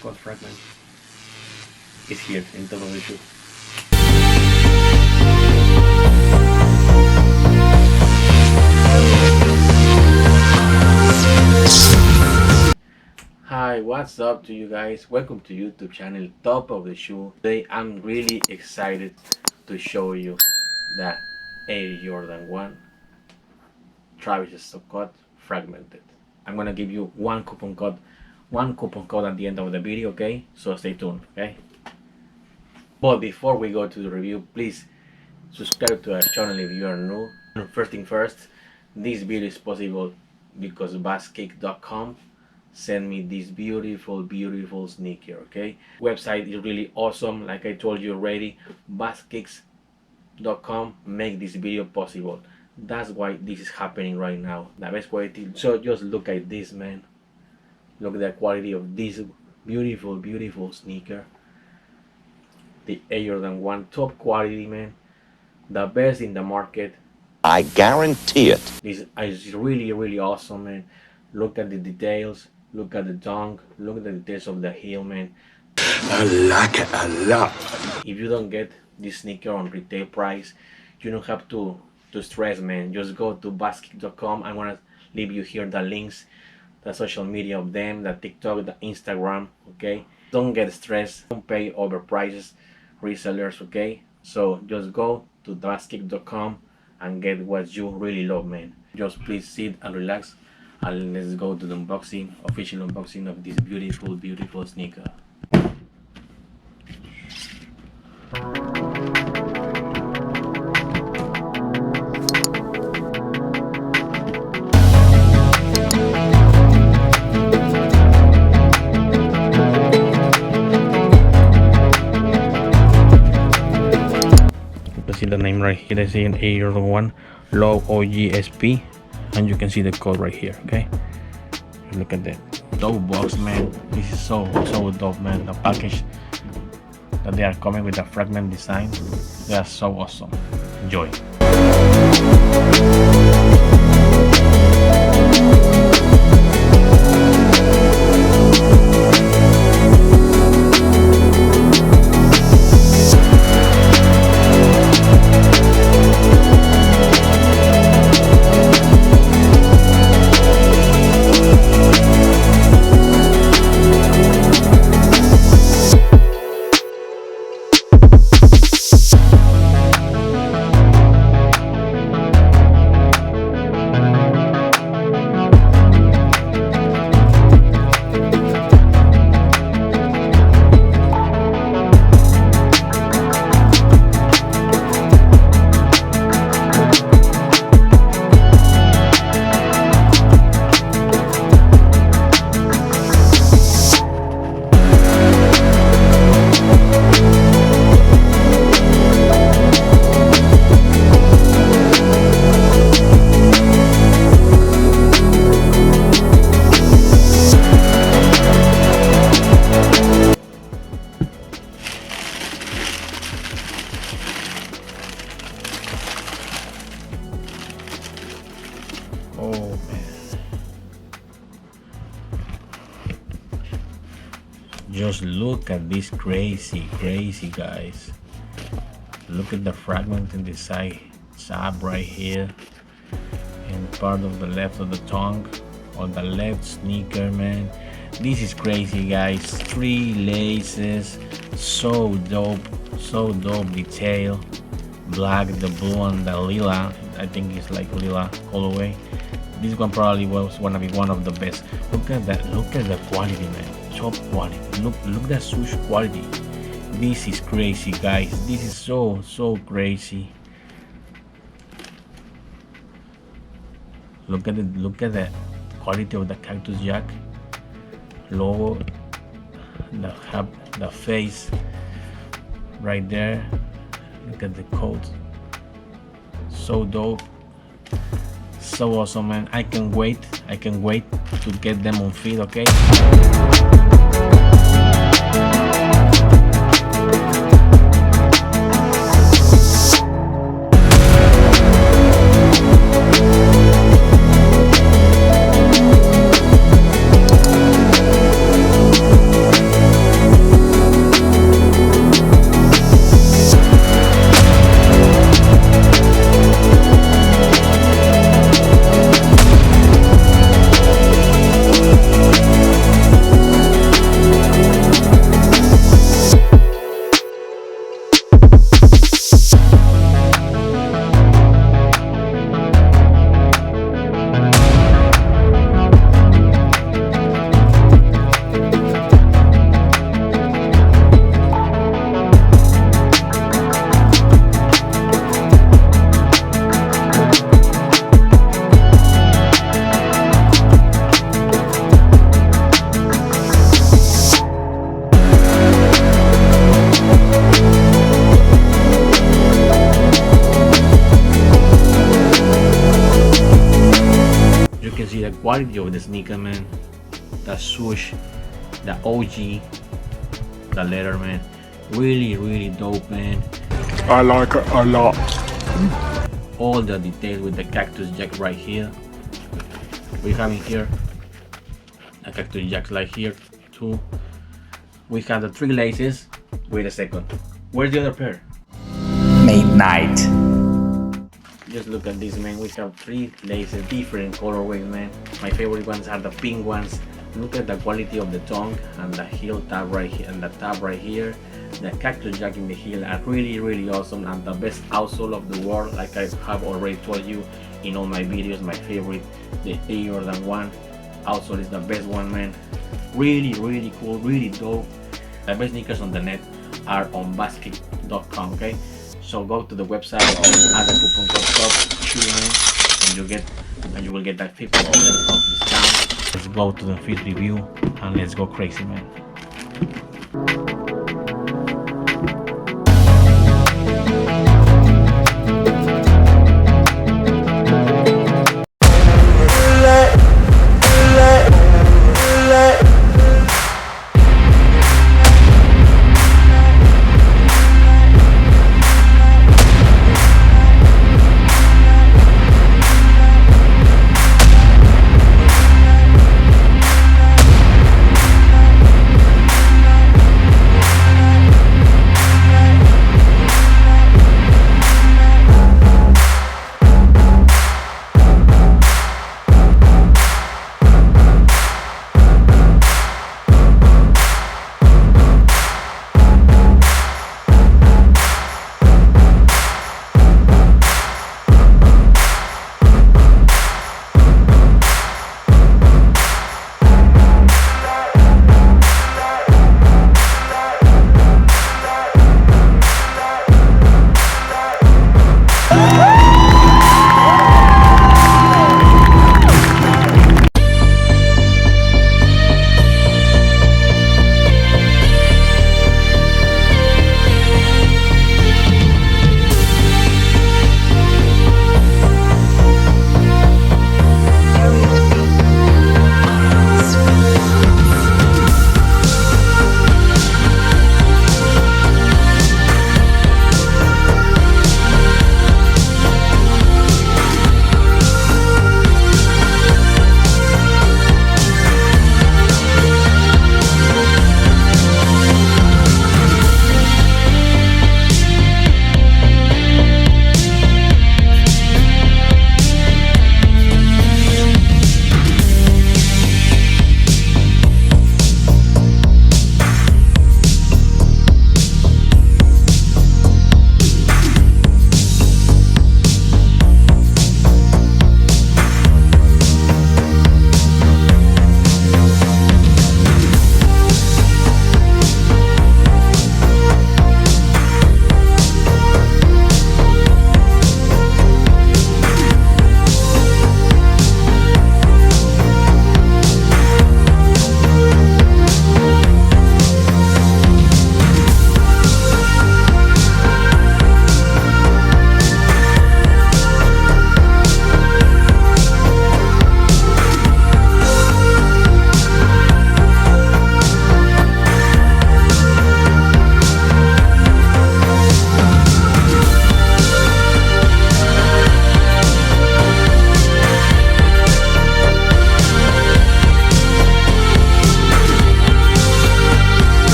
Scott fragment is here in top of the shoe. Hi, what's up to you guys? Welcome to YouTube channel Top of the Shoe. Today I'm really excited to show you the Air Jordan 1 Travis Scott fragmented. I'm gonna give you one coupon code at the end of the video, okay? So stay tuned, okay? But before we go to the review, please subscribe to our channel if you are new. First thing first, this video is possible because basketkick.com sent me this beautiful sneaker, okay? Website is really awesome, like I told you already. basketkick.com make this video possible. That's why this is happening right now. The best quality. So just look at this, man. Look at the quality of this beautiful sneaker. The Air Jordan 1, top quality, man. The best in the market. I guarantee it. This is really awesome, man. Look at the details. Look at the dunk. Look at the details of the heel, man. I like it a lot. If you don't get this sneaker on retail price, you don't have to stress, man. Just go to basketkick.com. I'm gonna leave you here the links, the social media of them, the TikTok, the Instagram, okay? Don't get stressed. Don't pay over prices, resellers, okay? So just go to basketkick.com and get what you really love, man. Just please sit and relax, and let's go to the unboxing, official unboxing of this beautiful sneaker. See the name right here. I see an Air Jordan 1 LOW OGSP, and you can see the code right here, okay? Look at that dope box, man. This is so dope, man. The package that they are coming with the fragment design, they are so awesome. Enjoy. Oh man, just look at this crazy guys. Look at the fragment in the side up right here, and part of the left of the tongue on the left sneaker, man. This is crazy, guys. 3 laces, so dope detail. Black, the blue, and the lila. I think it's like lila colorway. This one probably was gonna be one of the best. Look at that. Look at the quality, man. Top quality. Look at the swoosh quality. This is crazy, guys. This is so crazy. Look at it. Look at the quality of the Cactus Jack logo. The face right there. Look at the code. So dope. So awesome, man. I can wait to get them on feed, okay? the quality of the sneaker, man. The swoosh, the OG, the leather, man. Really dope, man. I like it a lot. All the details with the cactus jack right here. We have in here a cactus jack like here too. We have the 3 laces. Wait a second, where's the other pair? Midnight. Just look at this, man. We have 3 laces, different colorways, man. My favorite ones are the pink ones. Look at the quality of the tongue and the heel tab right here and the tab right here. The cactus jack in the heel are really awesome, and the best outsole of the world, like I have already told you in all my videos. My favorite, the Air Jordan 1 outsole is the best one, man. Really cool, really dope. The best sneakers on the net are on basket.com. okay, so go to the website, add the coupon code topOfTheshoe, man, and you will get that 50% off discount. Let's go to the fit review and let's go crazy, man.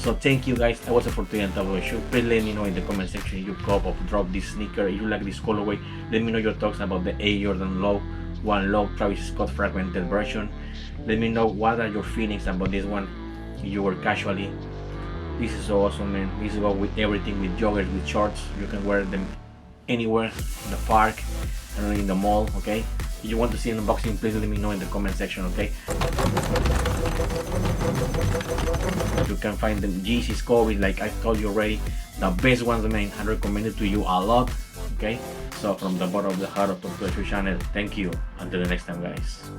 So thank you guys. I was a for today on topOfTheshoe. Please let me know in the comment section if you cop or drop this sneaker, if you like this colorway. Let me know your thoughts about the A Jordan Low Travis Scott fragmented version. Let me know what are your feelings about this one. If you wear casually, this is so awesome, man. This is go with everything, with joggers, with shorts. You can wear them anywhere, in the park, and in the mall. Okay, if you want to see an unboxing, please let me know in the comment section. Okay, you can find them GC's Kobe, like I told you already, the best ones, man. I recommend it to you a lot. Okay, so from the bottom of the heart of topOfTheshoe channel, thank you. Until the next time, guys.